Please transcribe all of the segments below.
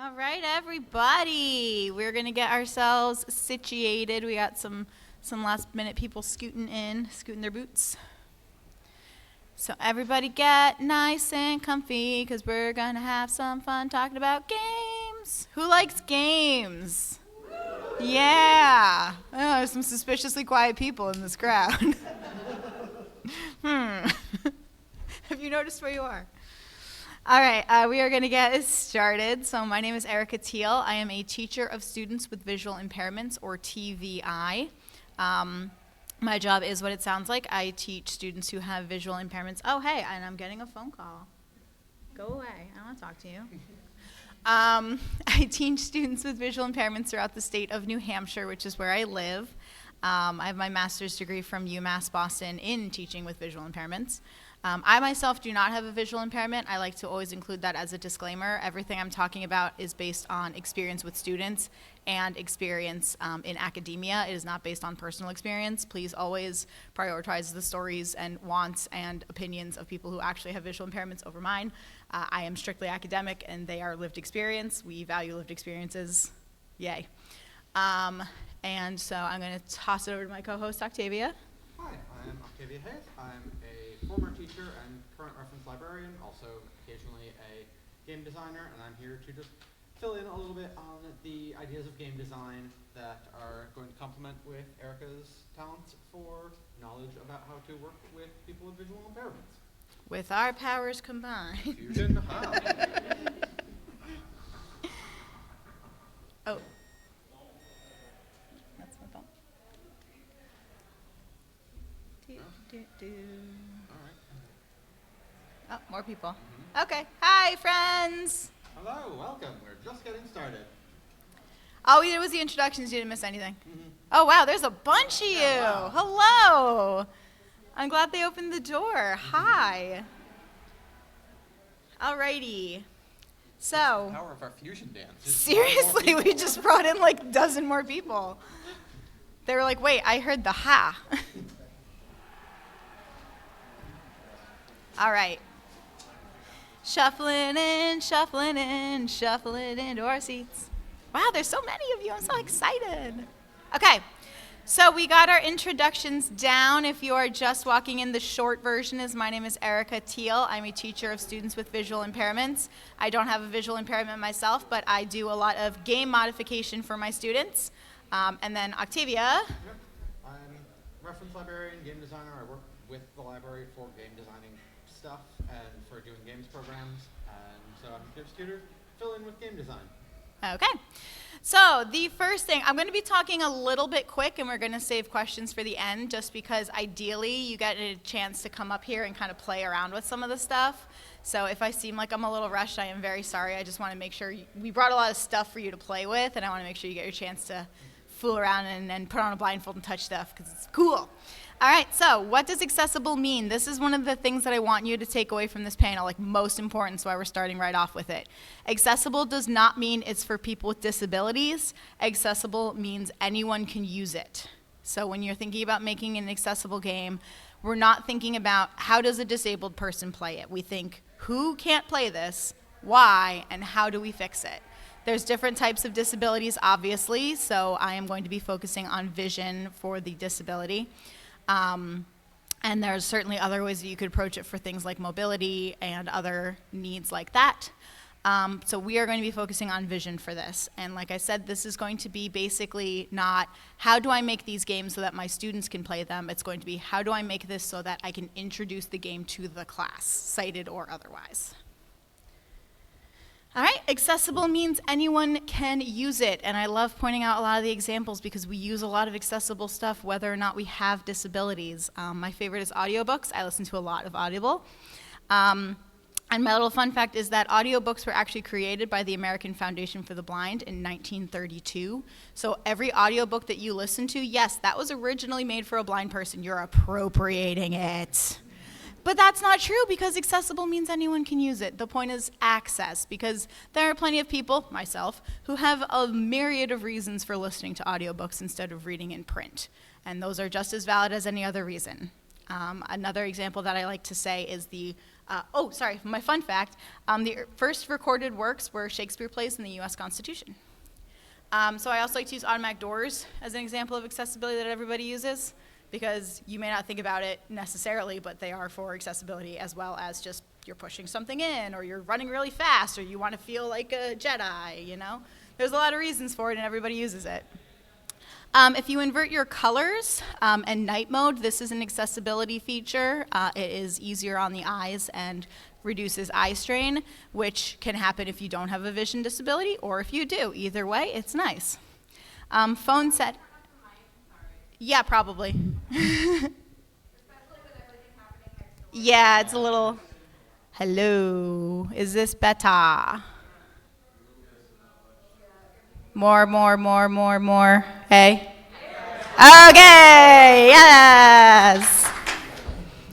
All right, everybody. We're going to get ourselves situated. We got some last minute people scooting their boots. So everybody get nice and comfy because we're going to have some fun talking about games. Who likes games? Yeah. Oh, there's some suspiciously quiet people in this crowd. Have you noticed where you are? All right, we are going to get started. So my name is Erica Teal. I am a teacher of students with visual impairments, or TVI. My job is what it sounds like. I teach students who have visual impairments. Oh, hey, and I'm getting a phone call. Go away. I don't want to talk to you. I teach students with visual impairments throughout the state of New Hampshire, which is where I live. I have my master's degree from UMass Boston in teaching with visual impairments. I myself do not have a visual impairment. I like to always include that as a disclaimer. Everything I'm talking about is based on experience with students and experience in academia. It is not based on personal experience. Please always prioritize the stories and wants and opinions of people who actually have visual impairments over mine. I am strictly academic and they are lived experience. We value lived experiences. Yay. And so I'm going to toss it over to my co-host, Octavia. Hi, I'm Octavia Hayes. I'm a former teacher and current reference librarian, also occasionally a game designer, and I'm here to just fill in a little bit on the ideas of game design that are going to complement with Erica's talents for knowledge about how to work with people with visual impairments. With our powers combined. Fusion high. Oh. That's my phone. All right. Oh, more people. Mm-hmm. Okay. Hi, friends. Hello, welcome. We're just getting started. All we did was the introductions. You didn't miss anything. Mm-hmm. Oh, wow. There's a bunch of you. Wow. Hello. I'm glad they opened the door. Mm-hmm. Hi. Alrighty. So. The power of our fusion dance. Seriously, we just brought in like a dozen more people. They were like, wait, I heard the ha. All right. Shuffling in, shuffling in, shuffling into our seats. Wow, there's so many of you. I'm so excited. Okay, so we got our introductions down. If you are just walking in, the short version is my name is Erica Teal. I'm a teacher of students with visual impairments. I don't have a visual impairment myself, but I do a lot of game modification for my students. And then Octavia. Yep. I'm reference librarian, game designer. I work with the library for game designing stuff and for doing games programs, and so I'm just here to fill in with game design. Okay, so the first thing, I'm going to be talking a little bit quick and we're going to save questions for the end just because ideally you get a chance to come up here and kind of play around with some of the stuff. So if I seem like I'm a little rushed, I am very sorry. I just want to make sure we brought a lot of stuff for you to play with, and I want to make sure you get your chance to fool around and put on a blindfold and touch stuff because it's cool. All right, so what does accessible mean? This is one of the things that I want you to take away from this panel, like most important, so why we're starting right off with it. Accessible does not mean it's for people with disabilities. Accessible means anyone can use it. So when you're thinking about making an accessible game, we're not thinking about how does a disabled person play it. We think, who can't play this, why, and how do we fix it? There's different types of disabilities, obviously, so I am going to be focusing on vision for the disability. And there's certainly other ways that you could approach it for things like mobility and other needs like that. So we are going to be focusing on vision for this. And like I said, this is going to be basically not how do I make these games so that my students can play them. It's going to be how do I make this so that I can introduce the game to the class, sighted or otherwise. All right, accessible means anyone can use it, and I love pointing out a lot of the examples because we use a lot of accessible stuff whether or not we have disabilities. My favorite is audiobooks. I listen to a lot of Audible. And my little fun fact is that audiobooks were actually created by the American Foundation for the Blind in 1932. So every audiobook that you listen to, yes, that was originally made for a blind person. You're appropriating it. But that's not true because accessible means anyone can use it. The point is access, because there are plenty of people, myself, who have a myriad of reasons for listening to audiobooks instead of reading in print. And those are just as valid as any other reason. Another example that I like to say is the sorry, my fun fact, the first recorded works were Shakespeare plays in the US Constitution. So I also like to use automatic doors as an example of accessibility that everybody uses, because you may not think about it necessarily, but they are for accessibility as well as just you're pushing something in, or you're running really fast, or you want to feel like a Jedi, you know? There's a lot of reasons for it, and everybody uses it. If you invert your colors and night mode, this is an accessibility feature. It is easier on the eyes and reduces eye strain, which can happen if you don't have a vision disability or if you do. Either way, it's nice. Phone set. Yeah, probably. Yeah, it's a little. Hello. Is this better? More. Hey? Okay, yes.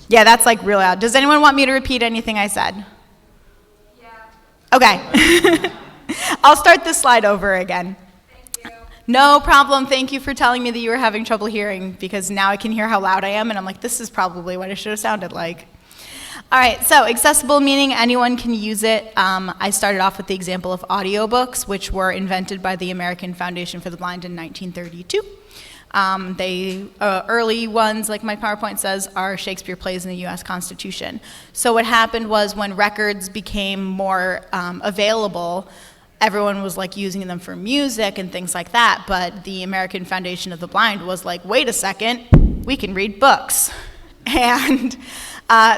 Yeah, that's like real loud. Does anyone want me to repeat anything I said? Yeah. Okay. I'll start this slide over again. Thank you. No problem. Thank you for telling me that you were having trouble hearing, because now I can hear how loud I am, and I'm like, this is probably what it should have sounded like. All right, so accessible meaning anyone can use it. I started off with the example of audiobooks, which were invented by the American Foundation for the Blind in 1932. Early ones, like my PowerPoint says, are Shakespeare plays in the US Constitution. So what happened was when records became more available, everyone was like using them for music and things like that, but the American Foundation of the Blind was like, wait a second, we can read books. And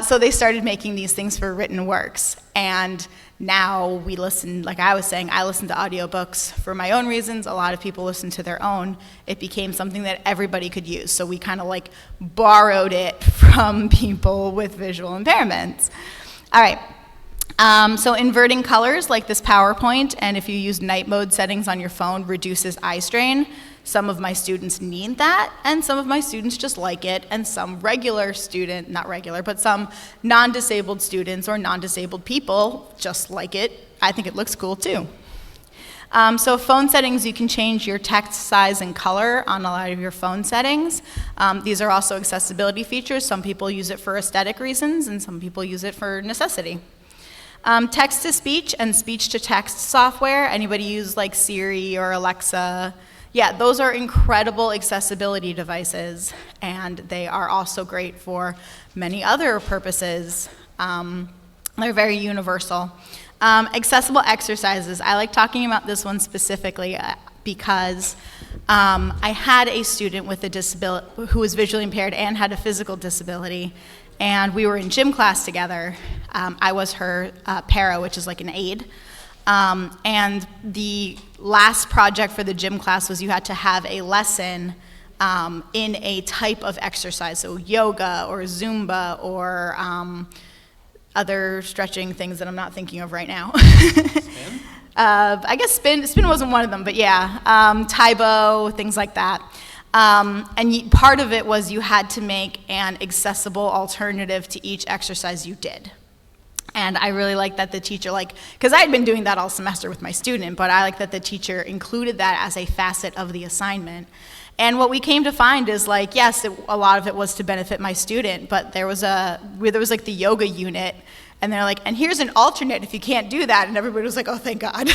so they started making these things for written works. And now we listen, like I was saying, I listen to audiobooks for my own reasons. A lot of people listen to their own. It became something that everybody could use. So we kind of like borrowed it from people with visual impairments. All right. So inverting colors like this PowerPoint, and if you use night mode settings on your phone, reduces eye strain. Some of my students need that, and some of my students just like it, and some some non-disabled students or non-disabled people just like it. I think it looks cool too. So phone settings, you can change your text size and color on a lot of your phone settings. These are also accessibility features. Some people use it for aesthetic reasons, and some people use it for necessity. Text-to-speech and speech-to-text software, anybody use like Siri or Alexa? Yeah, those are incredible accessibility devices, and they are also great for many other purposes. They're very universal. Accessible exercises, I like talking about this one specifically because I had a student with a disability who was visually impaired and had a physical disability, and we were in gym class together. I was her para, which is like an aide. And the last project for the gym class was you had to have a lesson in a type of exercise, so yoga or Zumba or other stretching things that I'm not thinking of right now. Spin? I guess spin wasn't one of them, but yeah, Taibo, things like that. And part of it was you had to make an accessible alternative to each exercise you did. And I really like that the teacher, because I had been doing that all semester with my student, but I like that the teacher included that as a facet of the assignment. And what we came to find is yes, a lot of it was to benefit my student, but there was like the yoga unit, and they're like, and here's an alternate if you can't do that, and everybody was like, oh, thank God.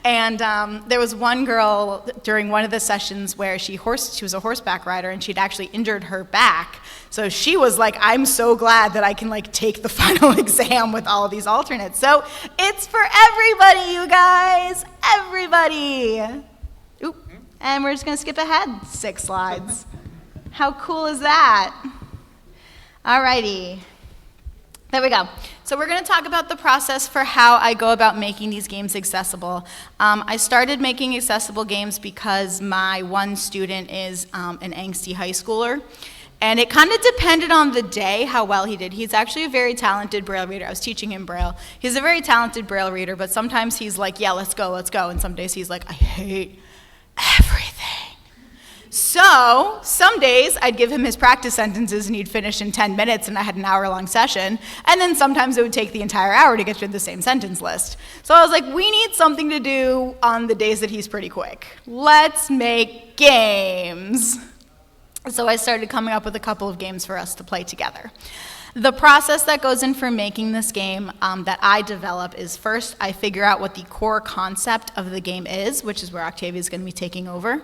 And there was one girl during one of the sessions where she was a horseback rider, and she'd actually injured her back. So she was like, I'm so glad that I can take the final exam with all of these alternates. So it's for everybody, you guys, everybody. Oop, and we're just gonna skip ahead 6 slides. How cool is that? Alrighty. There we go. So we're going to talk about the process for how I go about making these games accessible. I started making accessible games because my one student is an angsty high schooler. And it kind of depended on the day how well he did. He's actually a very talented Braille reader. I was teaching him Braille. He's a very talented Braille reader, but sometimes he's like, yeah, let's go. And some days he's like, I hate everything. So some days I'd give him his practice sentences and he'd finish in 10 minutes and I had an hour-long session. And then sometimes it would take the entire hour to get through the same sentence list. So I was like, we need something to do on the days that he's pretty quick. Let's make games. So I started coming up with a couple of games for us to play together. The process that goes in for making this game that I develop is first I figure out what the core concept of the game is, which is where Octavia is going to be taking over.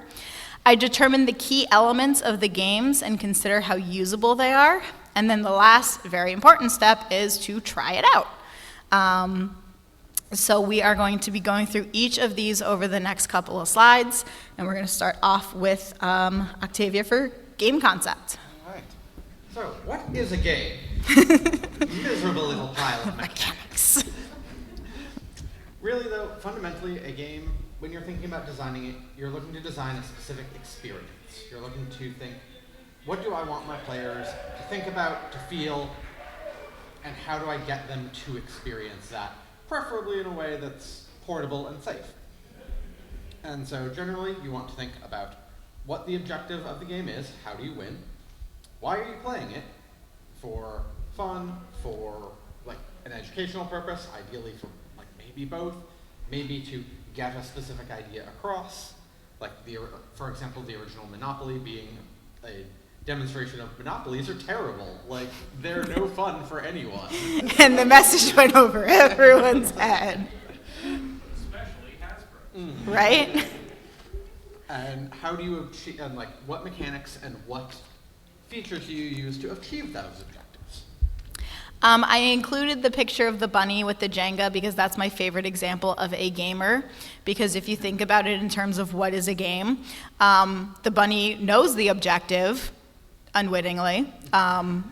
I determine the key elements of the games and consider how usable they are. And then the last very important step is to try it out. So we are going to be going through each of these over the next couple of slides, and we're going to start off with Octavia for game concept. All right. So, what is a game? Miserable little pile of mechanics. Really, though, fundamentally, a game, when you're thinking about designing it, you're looking to design a specific experience. You're looking to think, what do I want my players to think about, to feel, and how do I get them to experience that? Preferably in a way that's portable and safe. And so generally, you want to think about what the objective of the game is, how do you win, why are you playing it, for fun, for like an educational purpose, ideally for like maybe both, maybe to get a specific idea across, like for example, the original Monopoly being a demonstration of monopolies are terrible. Like, they're no fun for anyone. And the message went over everyone's head. Especially Hasbro. Right? And how do you achieve, and like, what mechanics and what features do you use to achieve those objectives? I included the picture of the bunny with the Jenga because that's my favorite example of a gamer. Because if you think about it in terms of what is a game, the bunny knows the objective, unwittingly.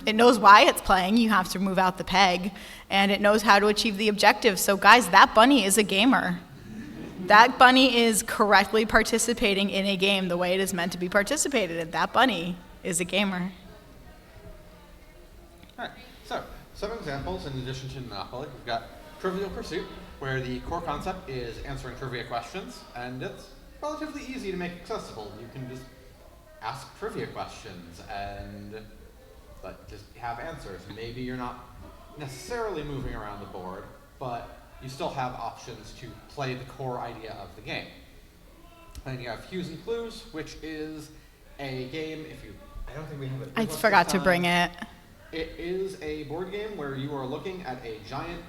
It knows why it's playing. You have to move out the peg. And it knows how to achieve the objective. So guys, that bunny is a gamer. That bunny is correctly participating in a game the way it is meant to be participated in. That bunny is a gamer. All right, so some examples in addition to Monopoly. We've got Trivial Pursuit, where the core concept is answering trivia questions, and it's relatively easy to make accessible. You can just ask trivia questions and just have answers. Maybe you're not necessarily moving around the board, but you still have options to play the core idea of the game. And you have Hues and Clues, which is a game, I don't think we have it. I forgot to bring it. It is a board game where you are looking at a giant,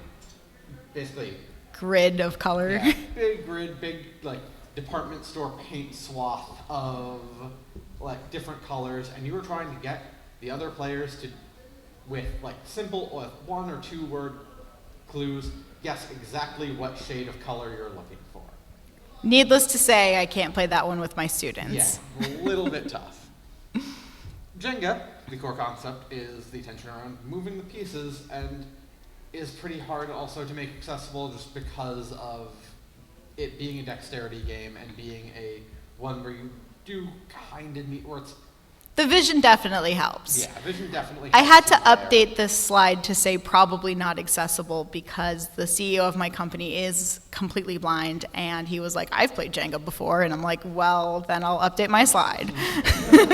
basically, Grid of color. yeah, big grid, big like department store paint swath of like different colors, and you were trying to get the other players to, with like simple, one or two word clues, guess exactly what shade of color you're looking for. Needless to say, I can't play that one with my students. Yeah, a little bit tough. Jenga, the core concept, is the tension around moving the pieces, and is pretty hard also to make accessible just because of it being a dexterity game and being a one where you do kind of need, where it's, The vision definitely helps. yeah, vision definitely I had helps to you there. update this slide to say probably not accessible because the CEO of my company is completely blind, and he was like, I've played Jenga before, and I'm like, well, then I'll update my slide. And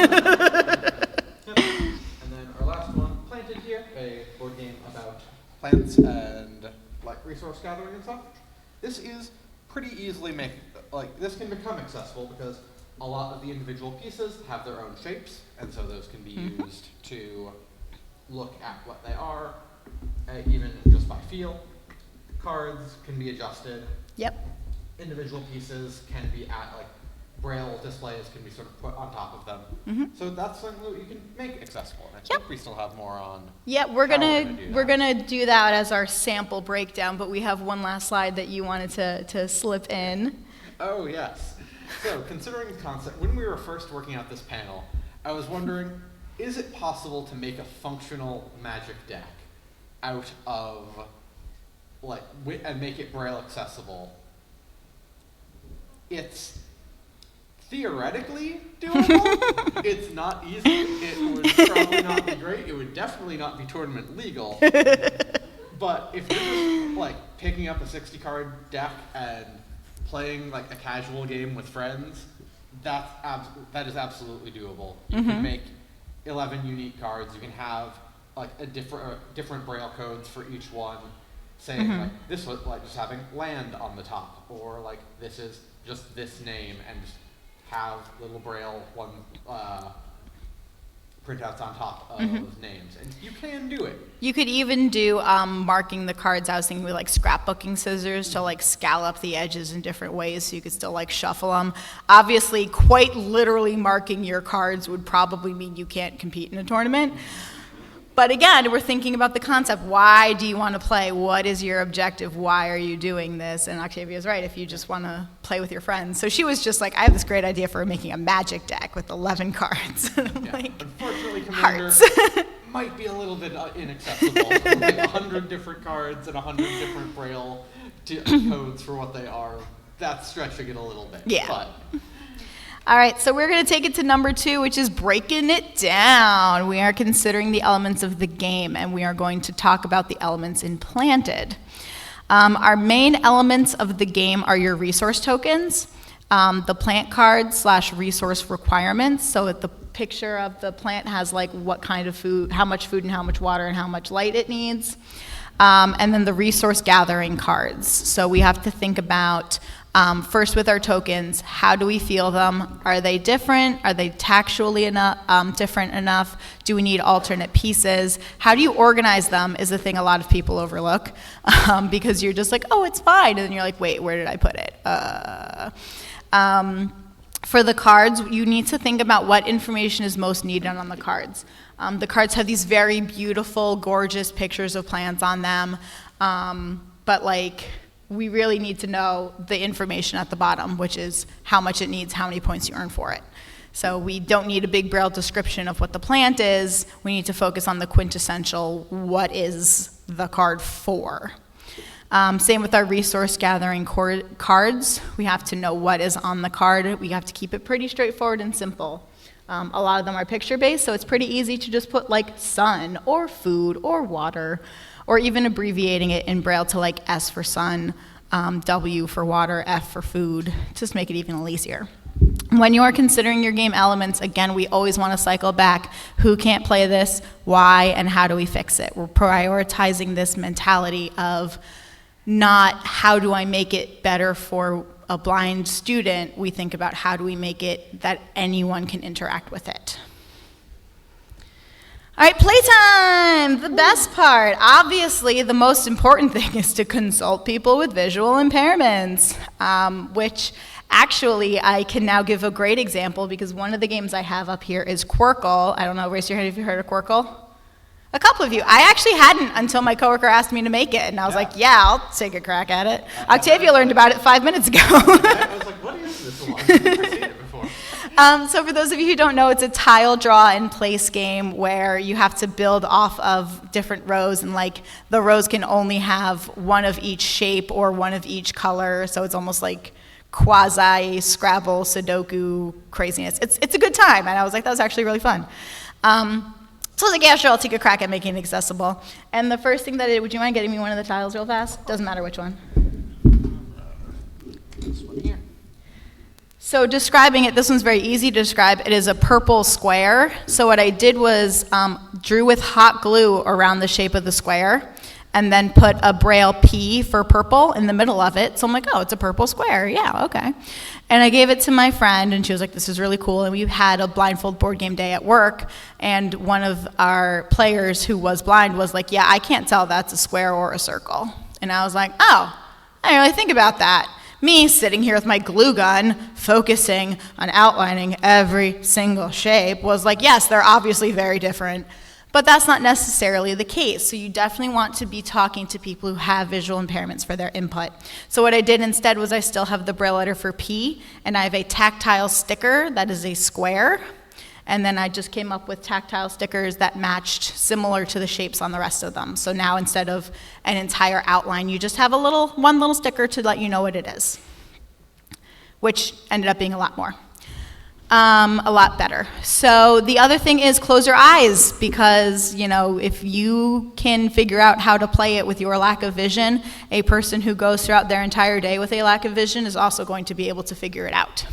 then our last one, Planted Here, a board game about plants and like resource gathering and stuff. This is pretty easily this can become accessible because a lot of the individual pieces have their own shapes, and so those can be used to look at what they are, even just by feel. Cards can be adjusted. Yep. Individual pieces can be braille displays can be sort of put on top of them. So that's something that you can make accessible. And I think we still have more on. Yeah, we're how gonna do that as our sample breakdown, but we have one last slide that you wanted to slip in. Oh, yes. So, considering the concept, when we were first working out this panel, I was wondering, is it possible to make a functional Magic deck out of, and make it Braille accessible? It's theoretically doable. It's not easy. It would probably not be great. It would definitely not be tournament legal. But if you're just, picking up a 60-card deck and playing a casual game with friends, that is absolutely doable. You can make 11 unique cards. You can have different Braille codes for each one, saying this was just having land on the top, or this is just this name, and just have little Braille printouts on top of names, and you can do it. You could even do marking the cards. I was thinking with like scrapbooking scissors to like scallop the edges in different ways so you could still like shuffle them. Obviously, quite literally marking your cards would probably mean you can't compete in a tournament. But again, we're thinking about the concept. Why do you want to play? What is your objective? Why are you doing this? And Octavia's right, if you just want to play with your friends. So she was just like, I have this great idea for making a magic deck with 11 cards. And I'm like, unfortunately, Commander might be a little bit inaccessible. Like 100 different cards and 100 different Braille codes for what they are. That's stretching it a little bit. Yeah. But all right, so we're going to take it to number 2, which is breaking it down. We are considering the elements of the game, and we are going to talk about the elements implanted. Our main elements of the game are your resource tokens, the plant cards / resource requirements. So the picture of the plant has like what kind of food, how much food and how much water and how much light it needs. And then the resource gathering cards. So we have to think about first with our tokens, how do we feel them? Are they different? Are they tactually different enough? Do we need alternate pieces? How do you organize them is a thing a lot of people overlook because you're just like, oh, it's fine. And then you're like, wait, where did I put it? For the cards, you need to think about what information is most needed on the cards. The cards have these very beautiful, gorgeous pictures of plants on them, but like, we really need to know the information at the bottom, which is how much it needs, how many points you earn for it. So we don't need a big Braille description of what the plant is. We need to focus on the quintessential, what is the card for? Same with our resource gathering cards. We have to know what is on the card. We have to keep it pretty straightforward and simple. A lot of them are picture-based, so it's pretty easy to just put like sun or food or water, or even abbreviating it in Braille to like S for sun, W for water, F for food, just make it even a little easier. When you are considering your game elements, again, we always want to cycle back. Who can't play this, why, and how do we fix it? We're prioritizing this mentality of not how do I make it better for a blind student. We think about how do we make it that anyone can interact with it. All right, playtime, the best part. Obviously, the most important thing is to consult people with visual impairments, which actually I can now give a great example because one of the games I have up here is Quirkle. I don't know, raise your hand if you heard of Quirkle. A couple of you. I actually hadn't until my coworker asked me to make it, and I was like, yeah, I'll take a crack at it. Octavia learned about it 5 minutes ago. I was like, what is this one? I've never seen it before. So for those of you who don't know, it's a tile draw and place game where you have to build off of different rows, and like the rows can only have one of each shape or one of each color, so it's almost like quasi Scrabble, Sudoku craziness. It's a good time, and I was like, that was actually really fun. So I was like, yeah, sure, I'll take a crack at making it accessible. And the first thing that I did, would you mind getting me one of the tiles real fast? Doesn't matter which one. This one here. So describing it, this one's very easy to describe. It is a purple square. So what I did was drew with hot glue around the shape of the square and then put a Braille P for purple in the middle of it. So I'm like, oh, it's a purple square. Yeah, okay. And I gave it to my friend, and she was like, this is really cool. And we had a blindfold board game day at work, and one of our players who was blind was like, yeah, I can't tell that's a square or a circle. And I was like, oh, I didn't really think about that. Me sitting here with my glue gun, focusing on outlining every single shape, was like, yes, they're obviously very different. But that's not necessarily the case. So you definitely want to be talking to people who have visual impairments for their input. So what I did instead was I still have the Braille letter for P, and I have a tactile sticker that is a square. And then I just came up with tactile stickers that matched similar to the shapes on the rest of them. So now instead of an entire outline, you just have one little sticker to let you know what it is, which ended up being a lot more. A lot better. So the other thing is close your eyes, because if you can figure out how to play it with your lack of vision, a person who goes throughout their entire day with a lack of vision is also going to be able to figure it out.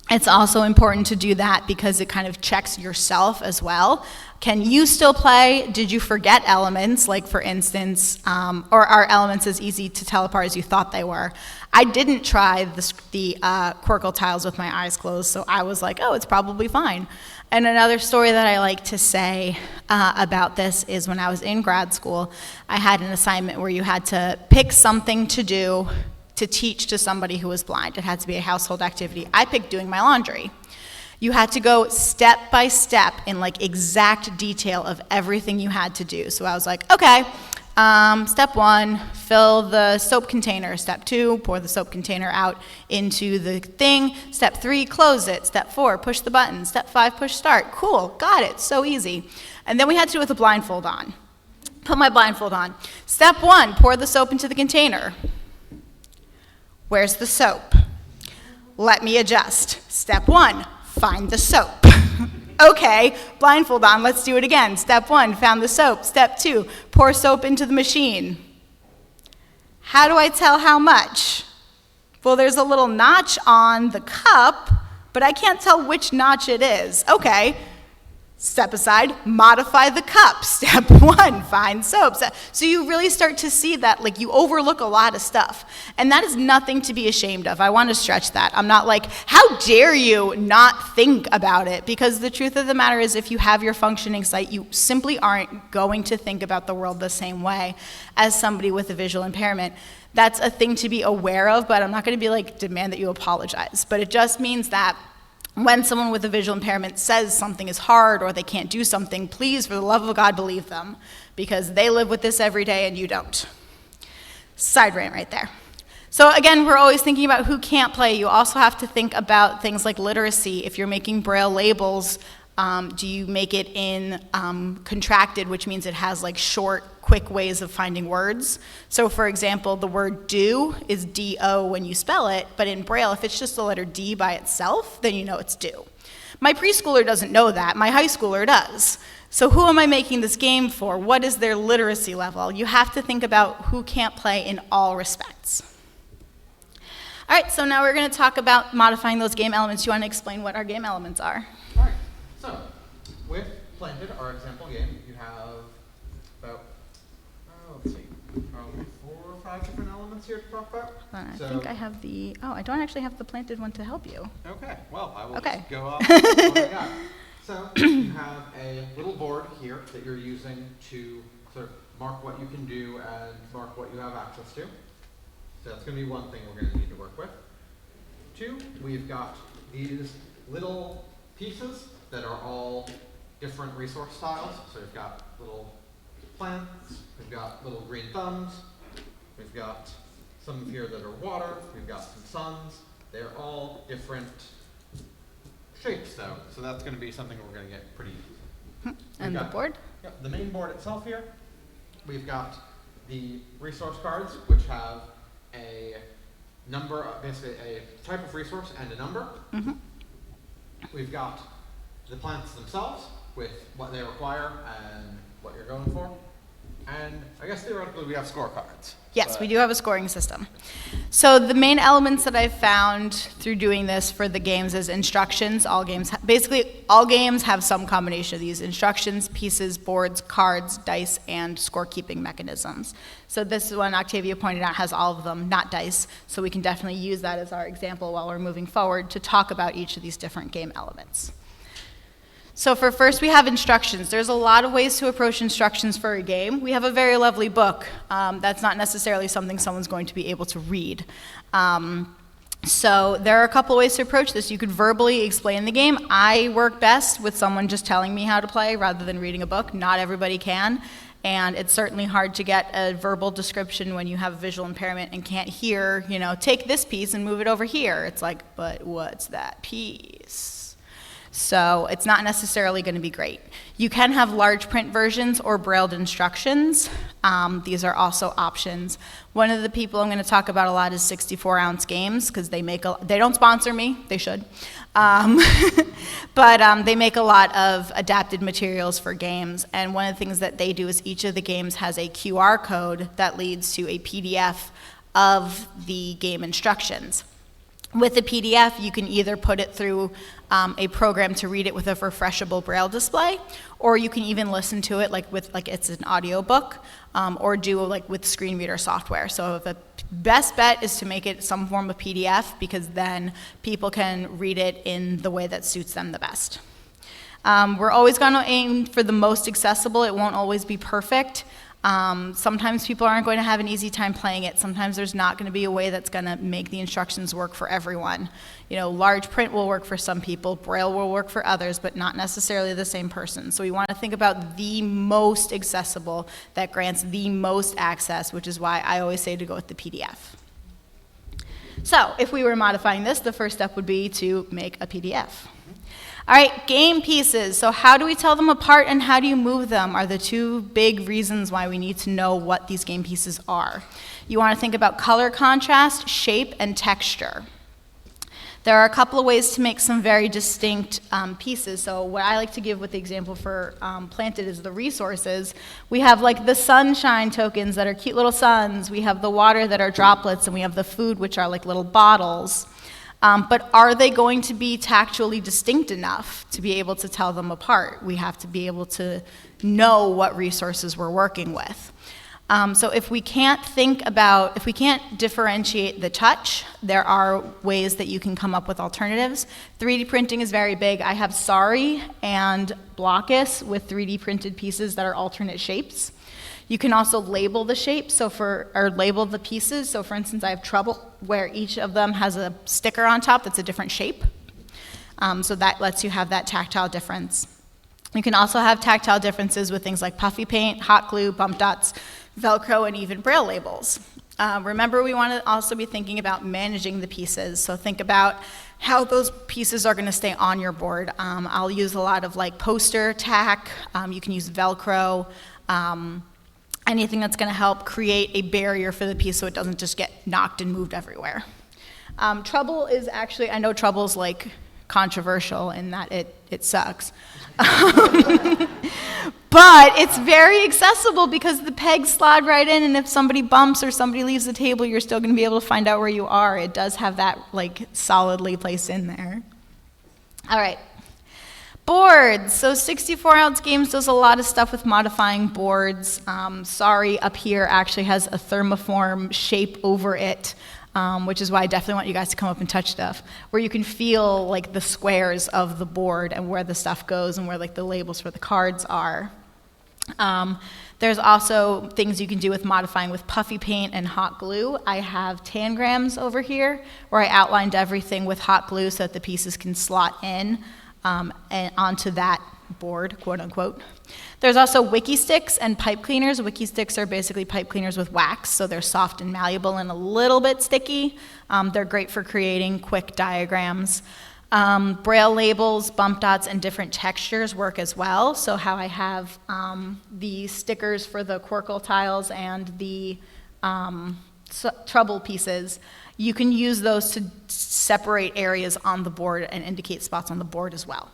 It's also important to do that because it kind of checks yourself as well. Can you still play? Did you forget elements? Like for instance, or are elements as easy to tell apart as you thought they were? I didn't try the Quirkle tiles with my eyes closed, so I was like, oh, it's probably fine. And another story that I like to say about this is when I was in grad school, I had an assignment where you had to pick something to do to teach to somebody who was blind. It had to be a household activity. I picked doing my laundry. You had to go step by step in like exact detail of everything you had to do. So I was like, okay, step 1, fill the soap container. Step 2, pour the soap container out into the thing. Step 3, close it. Step 4, push the button. Step 5, push start. Cool, got it, so easy. And then we had to do it with a blindfold on. Put my blindfold on. Step 1, pour the soap into the container. Where's the soap? Let me adjust. Step 1, find the soap. Okay, blindfold on, let's do it again. Step 1, found the soap. Step 2, pour soap into the machine. How do I tell how much? Well, there's a little notch on the cup, but I can't tell which notch it is. Okay. Step aside, modify the cup. Step 1, find soap. So you really start to see that like you overlook a lot of stuff. And that is nothing to be ashamed of. I want to stretch that. I'm not like, how dare you not think about it? Because the truth of the matter is if you have your functioning sight, you simply aren't going to think about the world the same way as somebody with a visual impairment. That's a thing to be aware of, but I'm not going to be like demand that you apologize. But it just means that when someone with a visual impairment says something is hard or they can't do something, please, for the love of God, believe them, because they live with this every day and you don't. Side rant right there. So again, we're always thinking about who can't play. You also have to think about things like literacy. If you're making Braille labels, do you make it in contracted, which means it has like short, quick ways of finding words? So for example, the word do is D-O when you spell it, but in Braille, if it's just the letter D by itself, then you know it's do. My preschooler doesn't know that, my high schooler does. So who am I making this game for? What is their literacy level? You have to think about who can't play in all respects. All right, so now we're gonna talk about modifying those game elements. Do you wanna explain what our game elements are? All right, so with Planted, our example game, you have about, let's see, probably 4 or 5 different elements here to talk about. I think I have I don't actually have the Planted one to help you. Okay, well, I will Okay. just go off what I got. So you have a little board here that you're using to sort of mark what you can do and mark what you have access to. So that's going to be one thing we're going to need to work with. 2, we've got these little pieces that are all different resource styles. So we've got little plants, we've got little green thumbs, we've got some here that are water, we've got some suns. They're all different shapes though, so that's going to be something we're going to get pretty easy. And the board? Yep, the main board itself here, we've got the resource cards, which have a number, basically a type of resource and a number. Mm-hmm. We've got the plants themselves with what they require and what you're going for. And I guess theoretically we have scorecards. Yes, we do have a scoring system. So the main elements that I've found through doing this for the games is instructions. Basically all games have some combination of these: instructions, pieces, boards, cards, dice, and scorekeeping mechanisms. So this one Octavia pointed out has all of them, not dice. So we can definitely use that as our example while we're moving forward to talk about each of these different game elements. So for first, we have instructions. There's a lot of ways to approach instructions for a game. We have a very lovely book. That's not necessarily something someone's going to be able to read. So there are a couple ways to approach this. You could verbally explain the game. I work best with someone just telling me how to play rather than reading a book. Not everybody can. And it's certainly hard to get a verbal description when you have a visual impairment and can't hear, take this piece and move it over here. It's like, but what's that piece? So it's not necessarily going to be great. You can have large print versions or brailled instructions. These are also options. One of the people I'm going to talk about a lot is 64-ounce games, because they don't sponsor me, they should. But they make a lot of adapted materials for games, and one of the things that they do is each of the games has a QR code that leads to a PDF of the game instructions. With a PDF, you can either put it through a program to read it with a refreshable Braille display, or you can even listen to it like it's an audio book, or do like with screen reader software. So the best bet is to make it some form of PDF, because then people can read it in the way that suits them the best. We're always going to aim for the most accessible. It won't always be perfect. Sometimes people aren't going to have an easy time playing it. Sometimes there's not going to be a way that's going to make the instructions work for everyone. You know, large print will work for some people, Braille will work for others, but not necessarily the same person. So we want to think about the most accessible that grants the most access, which is why I always say to go with the PDF. So if we were modifying this, the first step would be to make a PDF. All right, game pieces. So how do we tell them apart and how do you move them are the two big reasons why we need to know what these game pieces are. You want to think about color contrast, shape, and texture. There are a couple of ways to make some very distinct pieces. So what I like to give with the example for Planted is the resources. We have like the sunshine tokens that are cute little suns. We have the water that are droplets, and we have the food, which are like little bottles. But are they going to be tactually distinct enough to be able to tell them apart? We have to be able to know what resources we're working with. So if we can't differentiate the touch, there are ways that you can come up with alternatives. 3D printing is very big. I have Sari and Blockus with 3D printed pieces that are alternate shapes. You can also label the shapes, or label the pieces. So for instance, I have Trouble, where each of them has a sticker on top that's a different shape. So that lets you have that tactile difference. You can also have tactile differences with things like puffy paint, hot glue, bump dots, Velcro, and even Braille labels. Remember, we want to also be thinking about managing the pieces. So think about how those pieces are going to stay on your board. I'll use a lot of like poster tack. You can use Velcro. Anything that's going to help create a barrier for the piece so it doesn't just get knocked and moved everywhere. Trouble is actually, I know Trouble's like controversial in that it sucks. But it's very accessible because the pegs slide right in, and if somebody bumps or somebody leaves the table, you're still going to be able to find out where you are. It does have that like solidly placed in there. All right. Boards. So 64-ounce games does a lot of stuff with modifying boards. Sorry, up here actually has a thermoform shape over it, which is why I definitely want you guys to come up and touch stuff, where you can feel like the squares of the board and where the stuff goes and where like the labels for the cards are. There's also things you can do with modifying with puffy paint and hot glue. I have tangrams over here where I outlined everything with hot glue so that the pieces can slot in and onto that board, quote unquote. There's also wiki sticks and pipe cleaners. Wiki sticks are basically pipe cleaners with wax, so they're soft and malleable and a little bit sticky. They're great for creating quick diagrams. Braille labels, bump dots, and different textures work as well. So how I have the stickers for the Quirkle tiles and the Trouble pieces, you can use those to separate areas on the board and indicate spots on the board as well.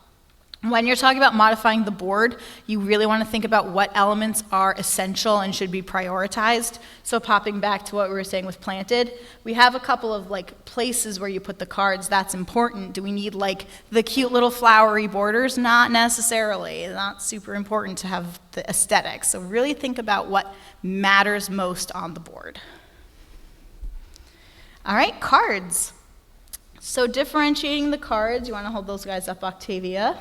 When you're talking about modifying the board, you really want to think about what elements are essential and should be prioritized. So popping back to what we were saying with Planted, we have a couple of like places where you put the cards. That's important. Do we need like the cute little flowery borders? Not necessarily. It's not super important to have the aesthetics. So really think about what matters most on the board. All right, cards. So differentiating the cards, you want to hold those guys up, Octavia.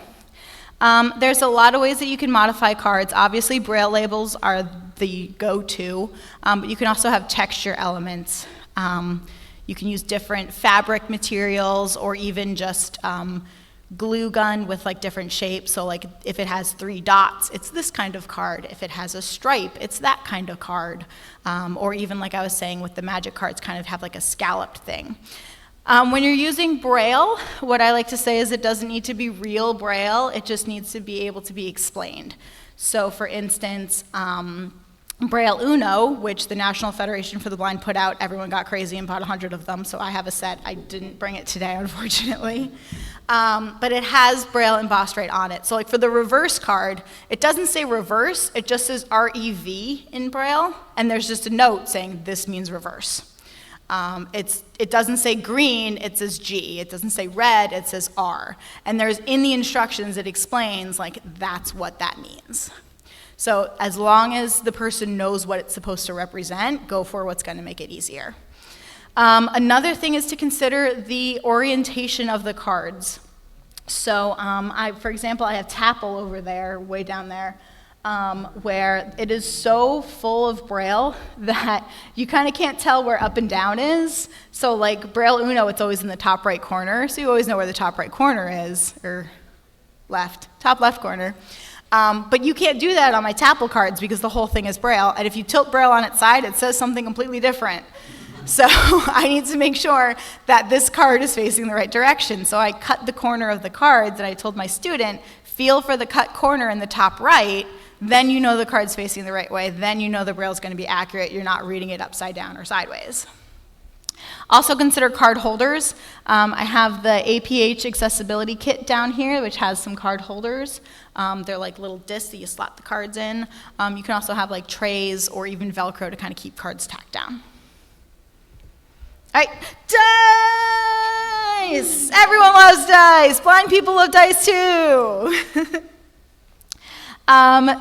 There's a lot of ways that you can modify cards. Obviously, Braille labels are the go-to, but you can also have texture elements. You can use different fabric materials or even just glue gun with like different shapes. So like if it has 3 dots, it's this kind of card. If it has a stripe, it's that kind of card. Or even like I was saying with the magic cards, kind of have like a scalloped thing. When you're using Braille, what I like to say is it doesn't need to be real Braille, it just needs to be able to be explained. So for instance, Braille Uno, which the National Federation for the Blind put out, everyone got crazy and bought 100 of them, so I have a set. I didn't bring it today, unfortunately. But it has Braille embossed right on it. So like for the reverse card, it doesn't say reverse, it just says REV in Braille, and there's just a note saying this means reverse. It doesn't say green, it says G. It doesn't say red, it says R. And there's, in the instructions, it explains, like, that's what that means. So as long as the person knows what it's supposed to represent, go for what's going to make it easier. Another thing is to consider the orientation of the cards. So for example, I have Tapple over there, way down there, where it is so full of Braille that you kind of can't tell where up and down is. So like Braille Uno, it's always in the top right corner, so you always know where the top right corner is, or top left corner. But you can't do that on my Tapple cards because the whole thing is Braille, and if you tilt Braille on its side, it says something completely different. So I need to make sure that this card is facing the right direction. So I cut the corner of the cards, and I told my student, feel for the cut corner in the top right, then you know the card's facing the right way, then you know the Braille's going to be accurate, you're not reading it upside down or sideways. Also consider card holders. I have the APH accessibility kit down here, which has some card holders. They're like little discs that you slot the cards in. You can also have like trays or even Velcro to kind of keep cards tacked down. All right, dice! Everyone loves dice. Blind people love dice too.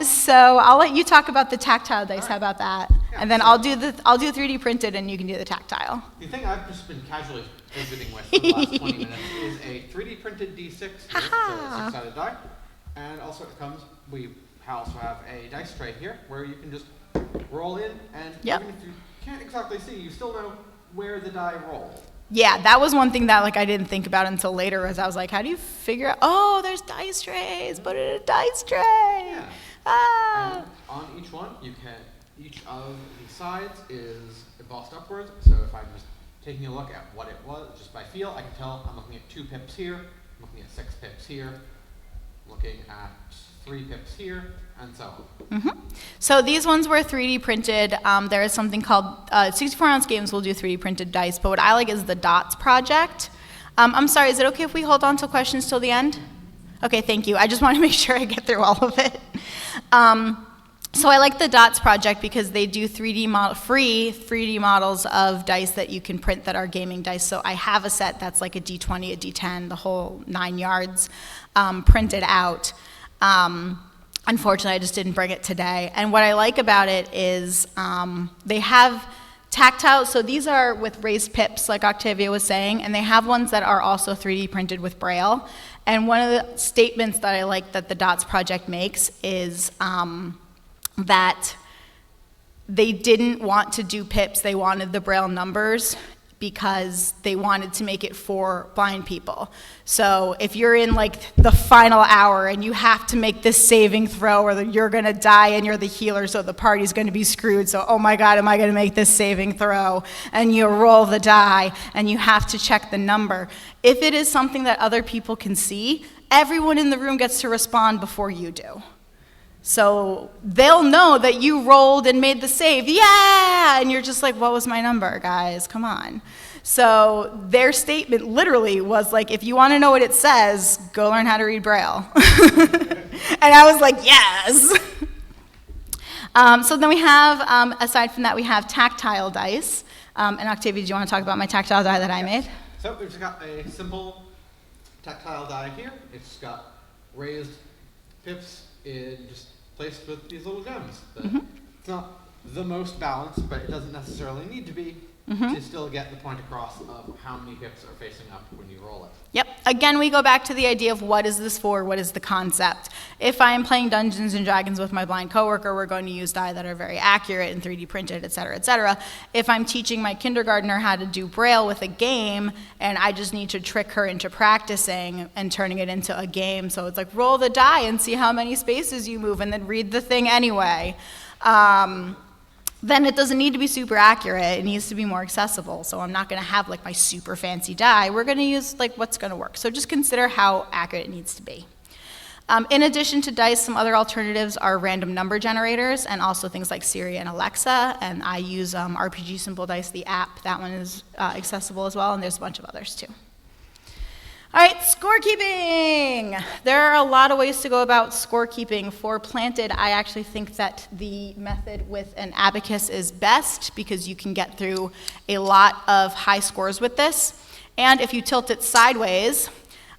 So I'll let you talk about the tactile dice. How about that? Yeah, And then I'll do 3D printed, and you can do the tactile. The thing I've just been casually visiting with for the last 20 minutes is a 3D printed D6 here, so a six-sided die. And also it comes, we also have a dice tray here where you can just roll in, and Yep. even if you can't exactly see, you still know where the die roll. Yeah, that was one thing that like I didn't think about until later, as I was like, how do you figure out? Oh, there's dice trays. Put it in a dice tray. Yeah. Ah. And on each one, each of the sides is embossed upwards. So if I'm just taking a look at what it was, just by feel, I can tell I'm looking at 2 pips here, I'm looking at 6 pips here, looking at 3 pips here, and so on. Mm-hmm. So these ones were 3D printed. There is something called 64-ounce games will do 3D printed dice, but what I like is the DOTS project. I'm sorry, is it okay if we hold on to questions till the end? Okay, thank you. I just want to make sure I get through all of it. So I like the DOTS project because they do free 3D models of dice that you can print that are gaming dice. So I have a set that's like a D20, a D10, the whole 9 yards printed out. Unfortunately, I just didn't bring it today. And what I like about it is they have tactile, so these are with raised pips, like Octavia was saying, and they have ones that are also 3D printed with Braille. And one of the statements that I like that the DOTS project makes is that they didn't want to do pips, they wanted the Braille numbers because they wanted to make it for blind people. So if you're in like the final hour and you have to make this saving throw, or you're gonna die and you're the healer, so the party's gonna be screwed, so oh my God, am I gonna make this saving throw? And you roll the die and you have to check the number. If it is something that other people can see, everyone in the room gets to respond before you do. So they'll know that you rolled and made the save, yeah! And you're just like, what was my number, guys? Come on. So their statement literally was like, if you want to know what it says, go learn how to read Braille. And I was like, yes! So then we have, aside from that, we have tactile dice. And Octavia, do you want to talk about my tactile die that I made? So we've just got a simple tactile die here. It's got raised pips just placed with these little gems. It's not the most balanced, but it doesn't necessarily need to be to still get the point across of how many pips are facing up when you roll it. Yep. Again, we go back to the idea of what is this for, what is the concept. If I am playing Dungeons & Dragons with my blind coworker, we're going to use die that are very accurate and 3D printed, et cetera, et cetera. If I'm teaching my kindergartner how to do Braille with a game, and I just need to trick her into practicing and turning it into a game, so it's like roll the die and see how many spaces you move and then read the thing anyway. Then it doesn't need to be super accurate, it needs to be more accessible. So I'm not gonna have like my super fancy die, we're gonna use like what's gonna work. So just consider how accurate it needs to be. In addition to dice, some other alternatives are random number generators and also things like Siri and Alexa, and I use RPG Simple Dice, the app, that one is accessible as well, and there's a bunch of others too. All right, scorekeeping. There are a lot of ways to go about scorekeeping. For planted, I actually think that the method with an abacus is best because you can get through a lot of high scores with this. And if you tilt it sideways,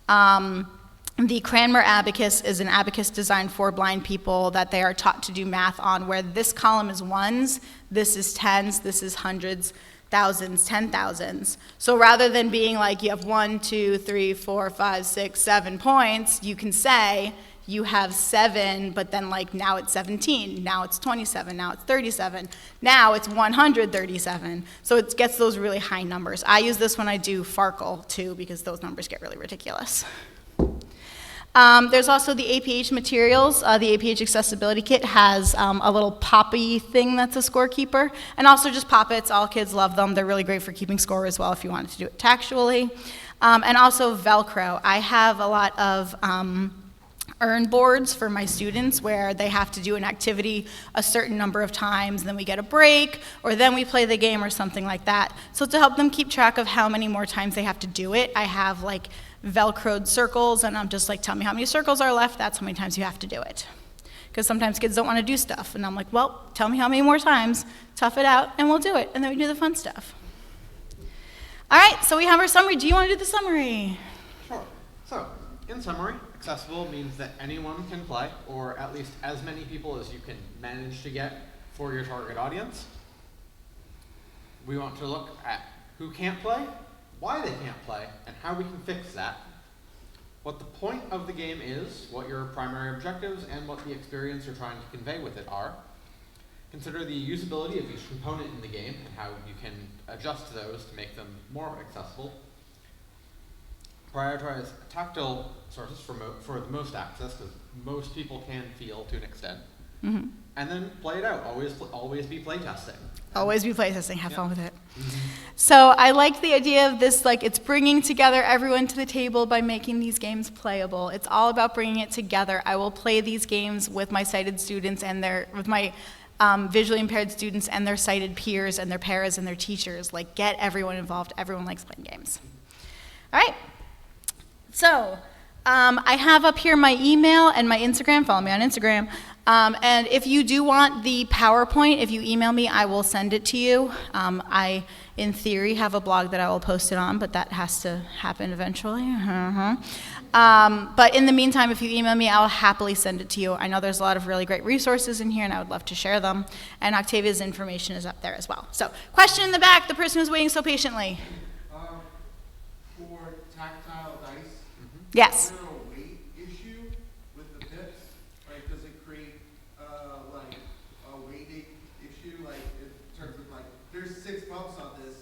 the Cranmer abacus is an abacus designed for blind people that they are taught to do math on, where this column is ones, this is tens, this is hundreds, thousands, 10,000s. So rather than being like you have 1, 2, 3, 4, 5, 6, 7 points, you can say you have 7, but then like now it's 17, now it's 27, now it's 37, now it's 137. So it gets those really high numbers. I use this when I do Farkle too because those numbers get really ridiculous. There's also the APH materials. The APH accessibility kit has a little poppy thing that's a scorekeeper, and also just Pop-Its. All kids love them. They're really great for keeping score as well if you wanted to do it tactually. And also Velcro. I have a lot of earn boards for my students where they have to do an activity a certain number of times, then we get a break, or then we play the game or something like that. So to help them keep track of how many more times they have to do it, I have like Velcroed circles, and I'm just like, tell me how many circles are left, that's how many times you have to do it. Because sometimes kids don't want to do stuff, and I'm like, well, tell me how many more times, tough it out, and we'll do it, and then we do the fun stuff. All right, so we have our summary. Do you want to do the summary? Sure. So, in summary, accessible means that anyone can play, or at least as many people as you can manage to get for your target audience. We want to look at who can't play, why they can't play, and how we can fix that. What the point of the game is, what your primary objectives, and what the experience you're trying to convey with it are. Consider the usability of each component in the game and how you can adjust those to make them more accessible. Prioritize tactile sources for the most access, because most people can feel to an extent. Mm-hmm. And then play it out. Always be playtesting. Always be playtesting. Have fun with it. Mm-hmm. So I like the idea of this, like it's bringing together everyone to the table by making these games playable. It's all about bringing it together. I will play these games with my sighted students and with my visually impaired students and their sighted peers and their paras and their teachers. Like get everyone involved. Everyone likes playing games. All right. So I have up here my email and my Instagram. Follow me on Instagram. And if you do want the PowerPoint, if you email me, I will send it to you. I, in theory, have a blog that I will post it on, but that has to happen eventually. But in the meantime, if you email me, I'll happily send it to you. I know there's a lot of really great resources in here, and I would love to share them. And Octavia's information is up there as well. So, question in the back, the person who's waiting so patiently. For tactile dice, Yes. is there a weight issue with the pips? Like, does it create like a weighting issue? Like, in terms of like, there's 6 bumps on this.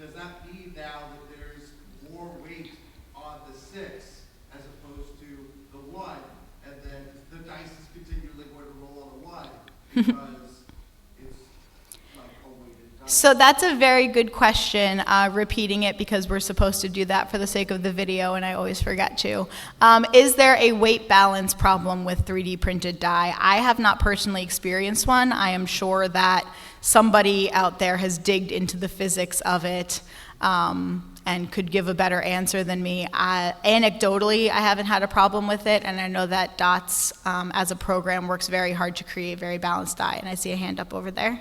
Does that mean now that there's more weight on the 6 as opposed to the 1, and then the dice is continually going to roll on the 1 because it's like a weighted dice? So that's a very good question, repeating it because we're supposed to do that for the sake of the video and I always forget to. Is there a weight balance problem with 3D printed die? I have not personally experienced one. I am sure that somebody out there has digged into the physics of it and could give a better answer than me. Anecdotally, I haven't had a problem with it, and I know that DOTS as a program works very hard to create very balanced die, and I see a hand up over there.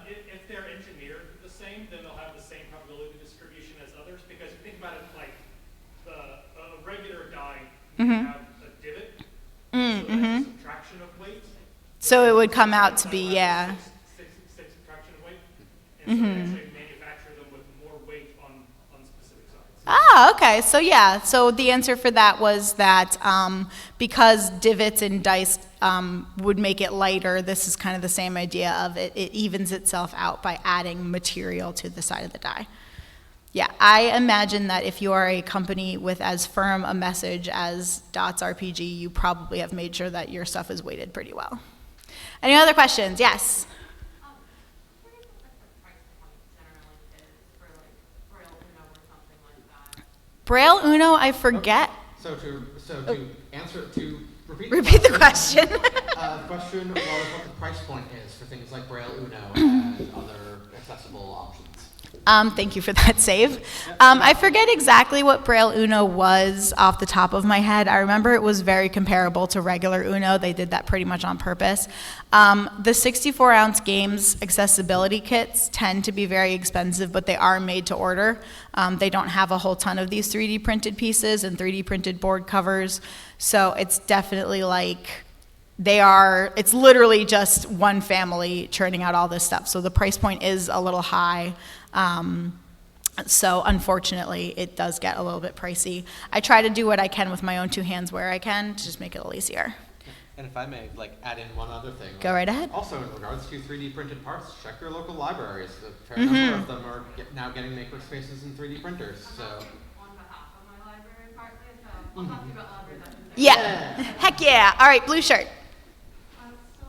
If they're engineered the same, then they'll have the same probability distribution as others. Because if you think about it, like a regular die, you have a divot, so that's a subtraction of weight. So it would come out to be, yeah. Six subtraction of weight, and so they actually manufacture them with more weight on specific sides. Ah, okay. So yeah. So the answer for that was that because divots in dice would make it lighter, this is kind of the same idea of it evens itself out by adding material to the side of the die. Yeah, I imagine that if you are a company with as firm a message as DOTS RPG, you probably have made sure that your stuff is weighted pretty well. Any other questions? Yes? What do you think the price point generally is for like Braille Uno or something like that? Braille Uno, I forget. So to answer, to Repeat the question. The question was what the price point is for things like Braille Uno and other accessible options. Thank you for that save. I forget exactly what Braille Uno was off the top of my head. I remember it was very comparable to regular Uno. They did that pretty much on purpose. The 64-ounce games accessibility kits tend to be very expensive, but they are made to order. They don't have a whole ton of these 3D printed pieces and 3D printed board covers, so it's definitely like it's literally just one family churning out all this stuff. So the price point is a little high. So unfortunately, it does get a little bit pricey. I try to do what I can with my own two hands where I can to just make it a little easier. And if I may, add in one other thing. Go right ahead. Also, in regards to 3D printed parts, check your local libraries. A fair number of them are now getting makerspaces and 3D printers. So. On behalf of my library partly, so I'll talk to you about libraries after. Yeah. Heck yeah. All right, blue shirt. So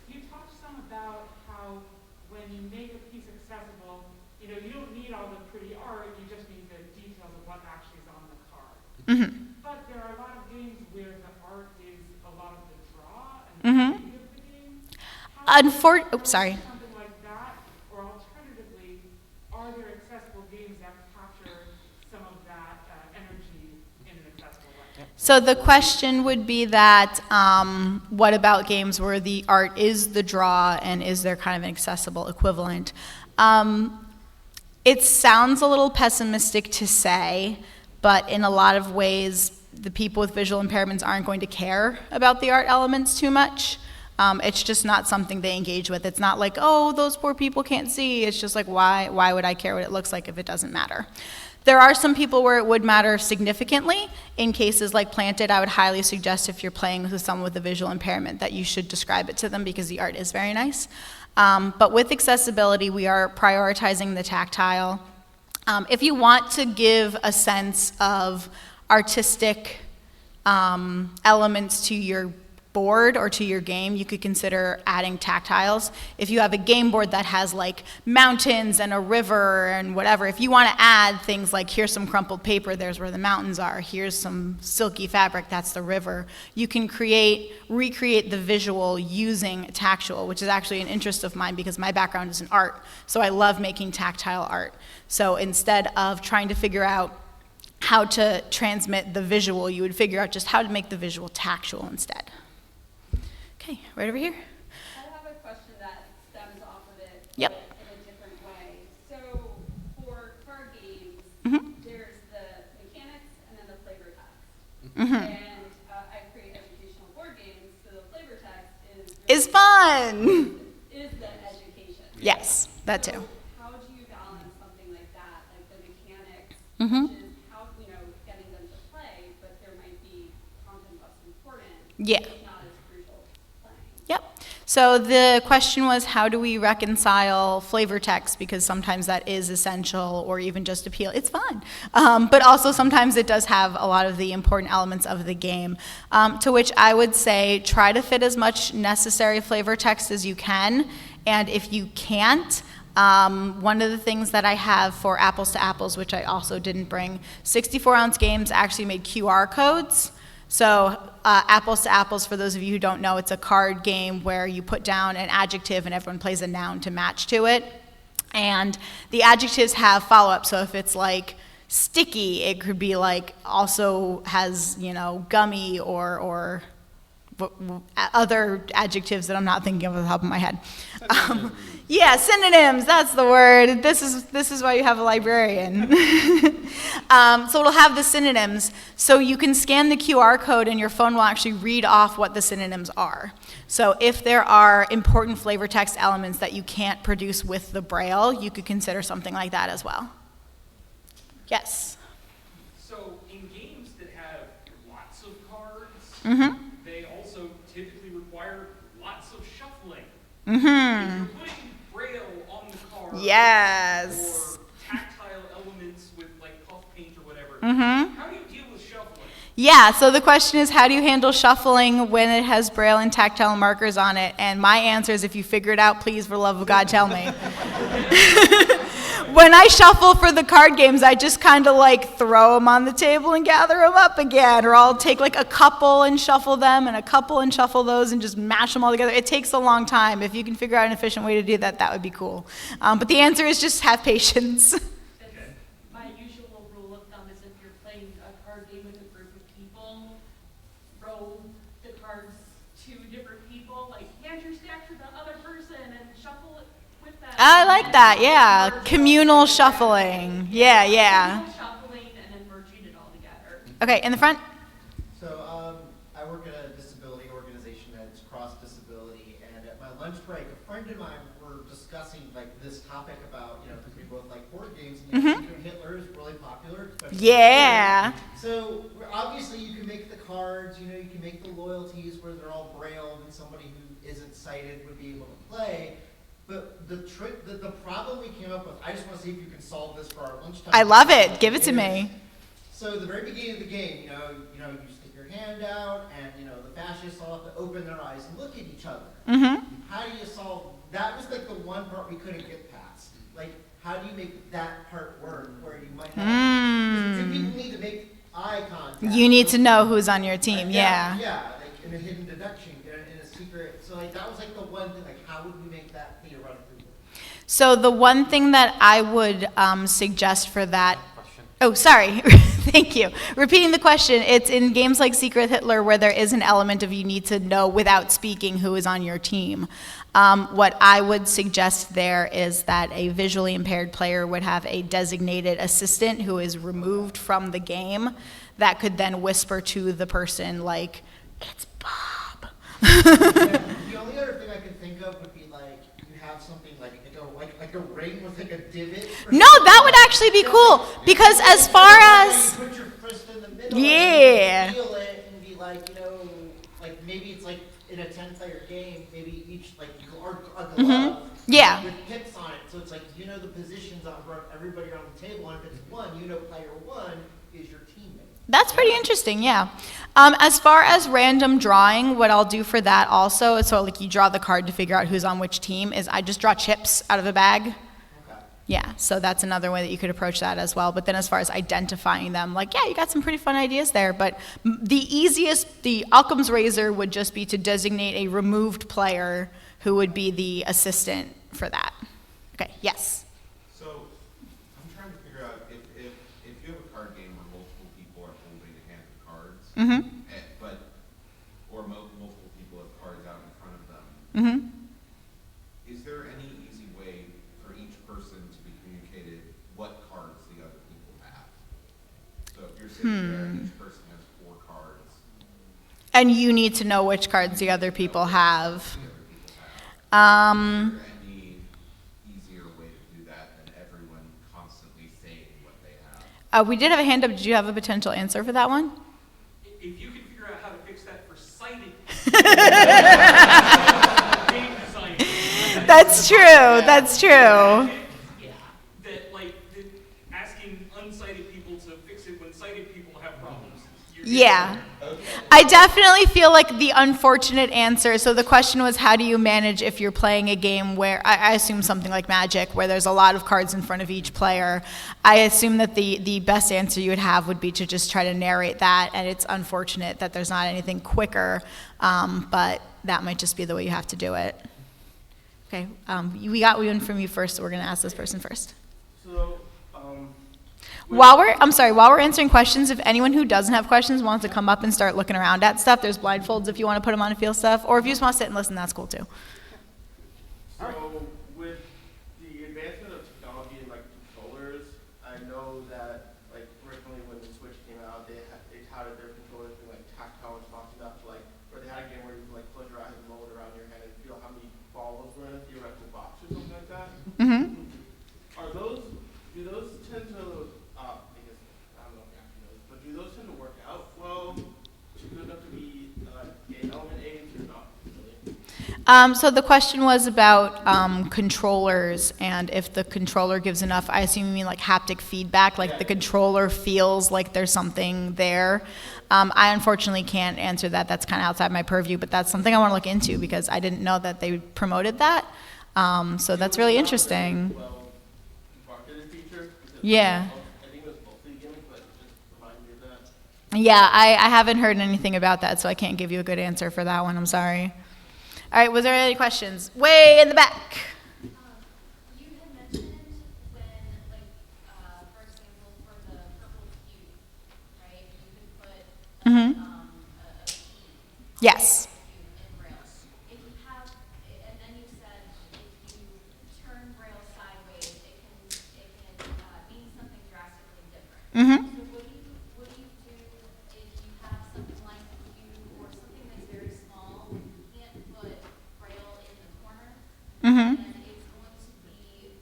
you talked some about how when you make a piece accessible, you don't need all the pretty art, you just need the details of what actually is on the card. Mm-hmm. But there are a lot of games where the art is a lot of the draw and Mm-hmm. the beauty of the game. How do you Sorry. approach something like that, or alternatively, are there accessible games that capture some of that energy in an accessible way? So the question would be that, what about games where the art is the draw, and is there kind of an accessible equivalent? It sounds a little pessimistic to say, but in a lot of ways, the people with visual impairments aren't going to care about the art elements too much. It's just not something they engage with. It's not like, oh, those poor people can't see. It's just like, why would I care what it looks like if it doesn't matter? There are some people where it would matter significantly. In cases like Planted, I would highly suggest if you're playing with someone with a visual impairment that you should describe it to them because the art is very nice. But with accessibility, we are prioritizing the tactile. If you want to give a sense of artistic elements to your board or to your game, you could consider adding tactiles. If you have a game board that has like mountains and a river and whatever, if you want to add things like here's some crumpled paper, there's where the mountains are, here's some silky fabric, that's the river, you can recreate the visual using tactual, which is actually an interest of mine because my background is in art, so I love making tactile art. So instead of trying to figure out how to transmit the visual, you would figure out just how to make the visual tactual instead. Okay, right over here. I have a question that stems off of it Yep. in a different way. So for card games, there's the mechanics and then the flavor text. And I create educational board games, so the flavor text Is fun. is the education. Yes, that too. So how do you balance something like that, like the mechanics, Mhm. which is how, getting them to play, but there might be content that's important, Yeah. but not as crucial playing. Yep. So the question was, how do we reconcile flavor text? Because sometimes that is essential, or even just appeal. It's fun. But also sometimes it does have a lot of the important elements of the game. To which I would say, try to fit as much necessary flavor text as you can. And if you can't, one of the things that I have for Apples to Apples, which I also didn't bring, 64-ounce games actually made QR codes. So Apples to Apples, for those of you who don't know, it's a card game where you put down an adjective and everyone plays a noun to match to it. And the adjectives have follow-up. So if it's like sticky, it could be like also has, gummy or other adjectives that I'm not thinking of off the top of my head. Yeah, synonyms, that's the word. This is why you have a librarian. So it'll have the synonyms. So you can scan the QR code and your phone will actually read off what the synonyms are. So if there are important flavor text elements that you can't produce with the Braille, you could consider something like that as well. Yes? So in games that have lots of cards, Mm-hmm. they also typically require lots of shuffling. Mm-hmm. If you're putting Braille on the card, Yes. or tactile elements with like puff paint or whatever, Mm-hmm. how do you deal with shuffling? Yeah, so the question is, how do you handle shuffling when it has Braille and tactile markers on it? And my answer is, if you figure it out, please, for the love of God, tell me. When I shuffle for the card games, I just kind of like throw them on the table and gather them up again, or I'll take like a couple and shuffle them and a couple and shuffle those and just mash them all together. It takes a long time. If you can figure out an efficient way to do that, that would be cool. But the answer is just have patience. My usual rule of thumb is if you're playing a card game with a group of people, roll the cards to different people, like hand your stack to the other person and shuffle it with them. I like that, yeah. Communal shuffling. Yeah. Communal shuffling and then merging it all together. Okay, in the front. So I work at a disability organization that's cross disability, and at my lunch break, a friend and I were discussing like this topic about, because we both like board games, and Secret Hitler is really popular. especially Yeah. So obviously you can make the cards, you can make the loyalties where they're all braille, and somebody who isn't sighted would be able to play. But the problem we came up with, I just want to see if you can solve this for our lunchtime. I love it. Give it to me. So the very beginning of the game, you stick your hand out, and the fascists all have to open their eyes and look at each other. Mm-hmm. How do you solve? That was like the one part we couldn't get past. Like, how do you make that part work where you might have? 'Cause two people need to make eye contact. You need to know who's on your team, Like, yeah. Yeah, like in a hidden deduction, in a secret. So like that was like the one thing. Like, how would we make that theoretically work? So the one thing that I would suggest for that. Question. Oh, sorry. Thank you. Repeating the question, it's in games like Secret Hitler where there is an element of you need to know without speaking who is on your team. What I would suggest there is that a visually impaired player would have a designated assistant who is removed from the game that could then whisper to the person like, it's Bob. The only other thing I could think of would be like you have something like a ring with like a divot. No, that would actually be cool because as far as you put your fist in the middle, Yeah. and you feel it, and be like like maybe it's like in a 10-player game, maybe each like a glove Yeah. with pips on it, so it's like the positions of everybody around the table, and if it's one, player one is your teammate. That's pretty interesting, yeah. As far as random drawing, what I'll do for that also is so like you draw the card to figure out who's on which team is I just draw chips out of a bag. Okay. Yeah, so that's another way that you could approach that as well. But then as far as identifying them, like, yeah, you got some pretty fun ideas there. But the Occam's razor would just be to designate a removed player who would be the assistant for that. Okay, yes. So, I'm trying to figure out if you have a card game where multiple people are holding a hand of cards, Mm-hmm. or multiple people have cards out in front of them, Mm-hmm. is there any easy way for each person to be communicated what cards the other people have? So if you're sitting there and each person has 4 cards, And you need to know which cards the other people have. the other people have, Um, is there any easier way to do that than everyone constantly saying what they have? we did have a hand up. Did you have a potential answer for that one? If you can figure out how to fix that for sighted game design. That's true. That's true. Yeah. That asking unsighted people to fix it when sighted people have problems. Yeah. I definitely feel like the unfortunate answer, so the question was how do you manage if you're playing a game where, I assume something like Magic, where there's a lot of cards in front of each player. I assume that the best answer you would have would be to just try to narrate that, and it's unfortunate that there's not anything quicker, but that might just be the way you have to do it. Okay, we got one from you first, so we're going to ask this person first. So, While we're answering questions, if anyone who doesn't have questions wants to come up and start looking around at stuff, there's blindfolds if you want to put them on and feel stuff, or if you just want to sit and listen, that's cool too. So with the advancement of technology and controllers, I know that originally when the Switch came out, they touted their controllers being tactile responsive enough to where they had a game where you can close your eyes and roll it around your hand and feel how many balls were in a theoretical box or something like that. Mm-hmm. Do those tend to I guess I don't know if you actually know this, but do those tend to work out well? Good enough to be element aids or not really? So the question was about controllers, and if the controller gives enough, I assume you mean haptic feedback, the controller feels like there's something there. I unfortunately can't answer that. That's kind of outside my purview, but that's something I want to look into because I didn't know that they promoted that. So that's really interesting. Well marketed Yeah. I think it was mostly gimmick, but just remind me of that. Yeah, I haven't heard anything about that, so I can't give you a good answer for that one. I'm sorry. All right, was there any questions? Way in the back. You had mentioned when, like, for example, for the purple cube, right? You could put Mhm. a key Yes. in Braille. If you have, and then you said if you turn Braille sideways, it can mean something drastically different. Mhm. So what do you do if you have something like a cube or something that's very small, you can't put Braille in the corner? Mhm. And it's going to be,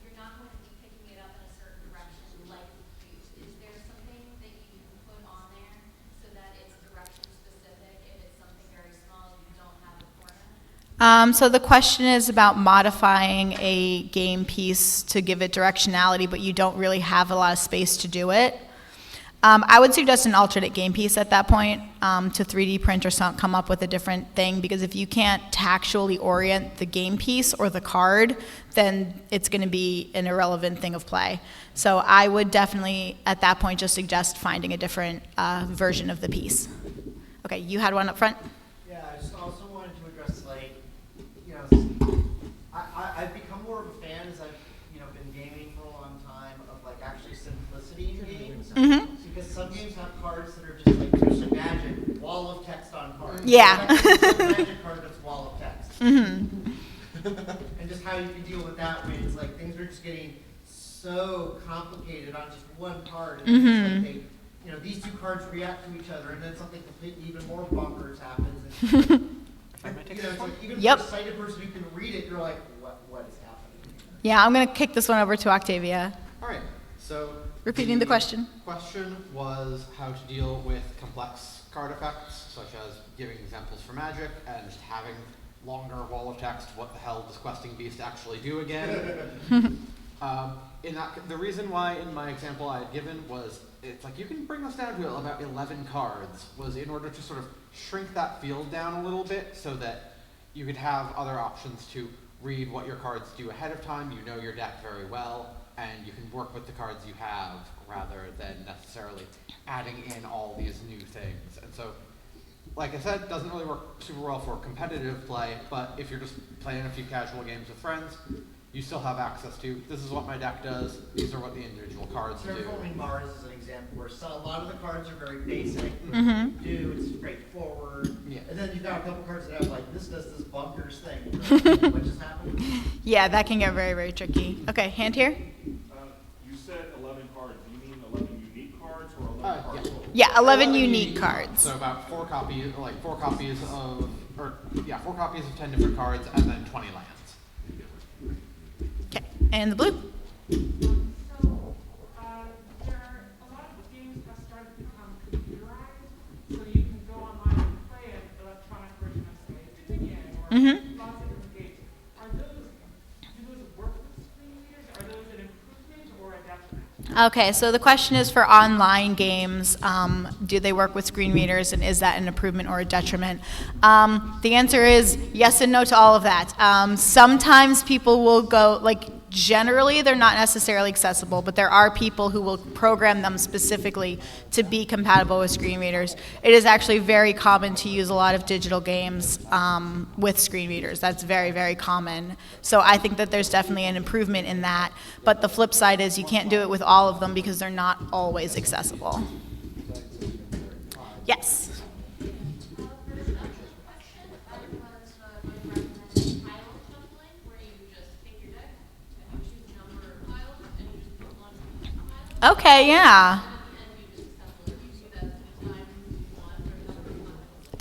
you're not going to be picking it up in a certain direction like the cube. Is there something that you can put on there so that it's direction specific? If it's something very small, you don't have a corner? So the question is about modifying a game piece to give it directionality, but you don't really have a lot of space to do it. I would suggest an alternate game piece at that point, to 3D print or come up with a different thing, because if you can't tactually orient the game piece or the card, then it's going to be an irrelevant thing of play. So I would definitely, at that point, just suggest finding a different version of the piece. Okay, you had one up front? Yeah, I just also wanted to address, like, you know, I've become more of a fan as I've, been gaming for a long time of, like, actually simplicity in games. Mm-hmm. Because some games have cards that are just like, there's a magic wall of text on cards. Yeah. It's a magic card that's wall of text. Mm-hmm. And just how you can deal with that when it's like things are just getting so complicated on just one card. And then it's like they, these two cards react to each other, and then something completely even more bonkers happens. And, it's like even Yep. for a sighted person who can read it, you're like, what is happening? Yeah, I'm going to kick this one over to Octavia. All right, so. Repeating the question. Question was how to deal with complex card effects, such as giving examples for Magic and just having longer wall of text. What the hell does Questing Beast actually do again? The reason why in my example I had given was, it's like you can bring this down to about 11 cards, was in order to sort of shrink that field down a little bit so that you could have other options to read what your cards do ahead of time. You know your deck very well, and you can work with the cards you have rather than necessarily adding in all these new things. And so, like I said, doesn't really work super well for competitive play, but if you're just playing a few casual games with friends, you still have access to, this is what my deck does, these are what the individual cards do. Terraforming Mars is an example where a lot of the cards are very basic. Mm-hmm. It's straightforward. Yeah. And then you've got a couple cards that have like, this does this bunkers thing. What just happened? Yeah, that can get very, very tricky. Okay, hand here. You said 11 cards. Do you mean 11 unique cards or 11 cards total? Yeah, 11 unique cards. So about 4 copies of 10 different cards and then 20 lands. Okay, and the blue. So, there are a lot of games have started to become computerized, so you can go online and play an electronic version of, say, Dominion or lots of different games. Do those work with screen readers? Are those an improvement or a detriment? Okay, so the question is for online games, do they work with screen readers, and is that an improvement or a detriment? The answer is yes and no to all of that. Sometimes people will go, generally they're not necessarily accessible, but there are people who will program them specifically to be compatible with screen readers. It is actually very common to use a lot of digital games with screen readers. That's very, very common. So I think that there's definitely an improvement in that. But the flip side is you can't do it with all of them because they're not always accessible. Yes? Okay, yeah.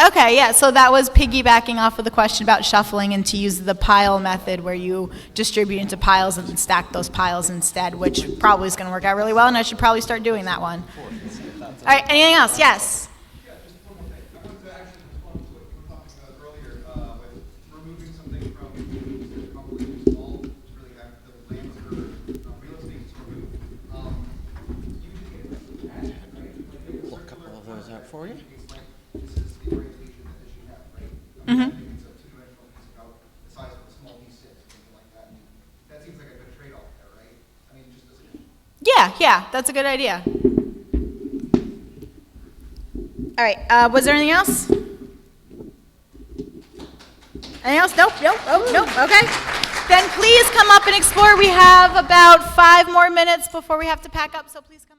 Okay, yeah, so that was piggybacking off of the question about shuffling and to use the pile method where you distribute into piles and then stack those piles instead, which probably is going to work out really well, and I should probably start doing that one. All right, anything else? Yes? Yeah, just one more thing. I wanted to actually respond to what you were talking about earlier, with removing something from the complicated wall to really have the lands or real estate to remove. You can add, right? Pull a couple of those out for you. This is the orientation that this should have, right? Mhm. I think it's a two-dimensional piece about the size of a small D6 or something like that. And that seems like a good trade-off there, right? I mean, just as a Yeah, that's a good idea. All right, was there anything else? Anything else? Nope, okay. Then please come up and explore. We have about 5 more minutes before we have to pack up, so please come up.